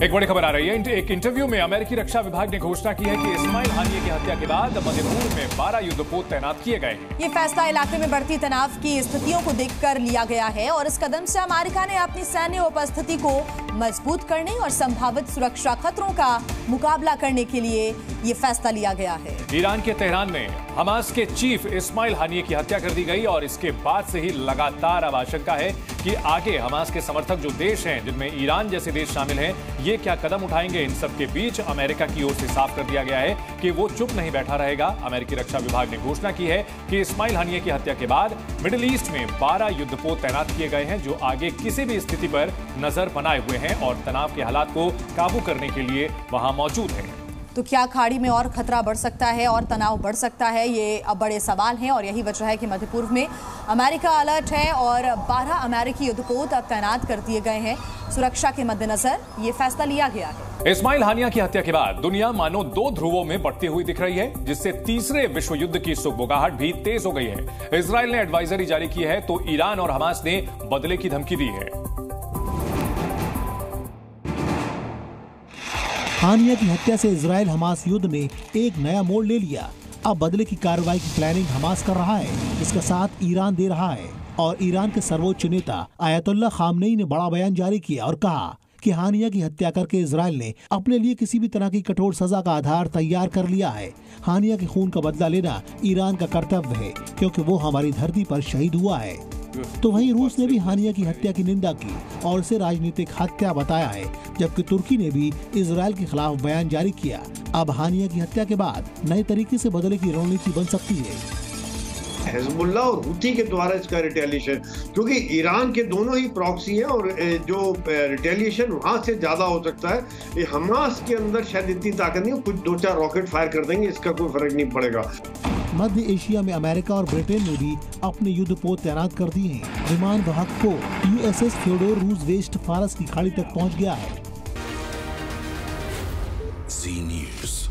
एक बड़ी खबर आ रही है। एक इंटरव्यू में अमेरिकी रक्षा विभाग ने घोषणा की है कि इस्माइल हानिये की हत्या के बाद मणिपुर में 12 युद्धपोत तैनात किए गए हैं। ये फैसला इलाके में बढ़ती तनाव की स्थितियों को देखकर लिया गया है और इस कदम से अमेरिका ने अपनी सैन्य उपस्थिति को मजबूत करने और संभावित सुरक्षा खतरों का मुकाबला करने के लिए ये फैसला लिया गया है। ईरान के तेहरान में हमास के चीफ इस्माइल हानिये की हत्या कर दी गई और इसके बाद से ही लगातार अब आशंका है कि आगे हमास के समर्थक जो देश हैं, जिनमें ईरान जैसे देश शामिल हैं, ये क्या कदम उठाएंगे। इन सब के बीच अमेरिका की ओर से साफ कर दिया गया है कि वो चुप नहीं बैठा रहेगा। अमेरिकी रक्षा विभाग ने घोषणा की है कि इस्माइल हानिये की हत्या के बाद मिडिल ईस्ट में 12 युद्धपोत तैनात किए गए हैं, जो आगे किसी भी स्थिति पर नजर बनाए हुए हैं और तनाव के हालात को काबू करने के लिए वहां मौजूद हैं। तो क्या खाड़ी में और खतरा बढ़ सकता है और तनाव बढ़ सकता है, ये अब बड़े सवाल हैं और यही वजह है कि मध्य पूर्व में अमेरिका अलर्ट है और 12 अमेरिकी युद्धपोत अब तैनात कर दिए गए हैं। सुरक्षा के मद्देनजर ये फैसला लिया गया है। इस्माइल हानिया की हत्या के बाद दुनिया मानो 2 ध्रुवों में बढ़ती हुई दिख रही है, जिससे तीसरे विश्व युद्ध की सुगबुगाहट भी तेज हो गई है। इजराइल ने एडवाइजरी जारी की है तो ईरान और हमास ने बदले की धमकी दी है। हानिया की हत्या से इजराइल हमास युद्ध ने एक नया मोड़ ले लिया। अब बदले की कार्रवाई की प्लानिंग हमास कर रहा है, इसका साथ ईरान दे रहा है और ईरान के सर्वोच्च नेता आयतुल्लाह खामनेई ने बड़ा बयान जारी किया और कहा कि हानिया की हत्या करके इजराइल ने अपने लिए किसी भी तरह की कठोर सजा का आधार तैयार कर लिया है। हानिया के खून का बदला लेना ईरान का कर्तव्य है, क्योंकि वो हमारी धरती पर शहीद हुआ है। तो वहीं रूस ने भी हानिया की हत्या की निंदा की और इसे राजनीतिक हत्या बताया है, जबकि तुर्की ने भी इजराइल के खिलाफ बयान जारी किया। अब हानिया की हत्या के बाद नए तरीके से बदले की रणनीति बन सकती है। हिजबुल्लाह और हुती के द्वारा इसका रिटेलिएशन, क्योंकि ईरान के दोनों ही प्रॉक्सी हैं और जो रिटेलिएशन वहां से ज्यादा हो सकता है। हमास के अंदर शायद इतनी ताकत नहीं, कुछ 2-4 रॉकेट फायर कर देंगे, इसका कोई फर्क नहीं पड़ेगा। मध्य एशिया में अमेरिका और ब्रिटेन ने भी अपने युद्धपोत तैनात कर दिए हैं। विमान वाहक को यूएसएस थियोडोर रूजवेल्ट फारस की खाड़ी तक पहुंच गया है। Z News।